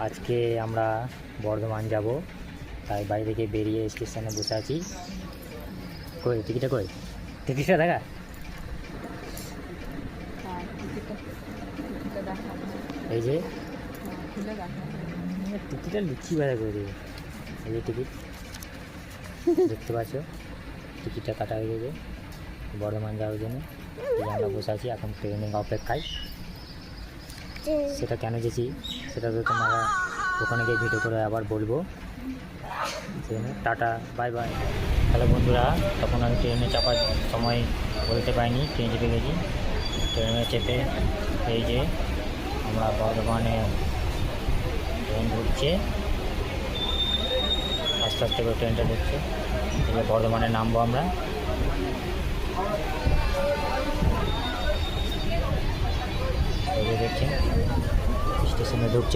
আজকে আমরা বর্ধমান যাব, তাই বাড়ি থেকে বেরিয়ে স্টেশনে বসে আছি। কই টিকিটটা কই? টিকিটটা দেখা। এই যে টিকিটটা লিখি বাজা করে দেবে। এই যে টিকিট দেখতে পাচ্ছ, টিকিটটা কাটা হয়ে গেছে বর্ধমান যাওয়ার জন্য। আমরা বসে আছি এখন ট্রেনের অপেক্ষায়। সেটা কেন গেছি সেটা তো তোমরা ওখানে গিয়ে ভিডিও করে আবার বলবো। Tata, bye bye. তাহলে বন্ধুরা, তখন আমি ট্রেনে চাপার সময় বলতে পারিনি, ট্রেন চেপে গেছি। ট্রেনে চেপে এই যে আমরা বর্ধমানে ট্রেন ঢুকছে, আস্তে আস্তে করে ট্রেনটা ঢুকছে। এবার বর্ধমানে নামবো আমরা। দেখছেন স্টেশনে ঢুকছে।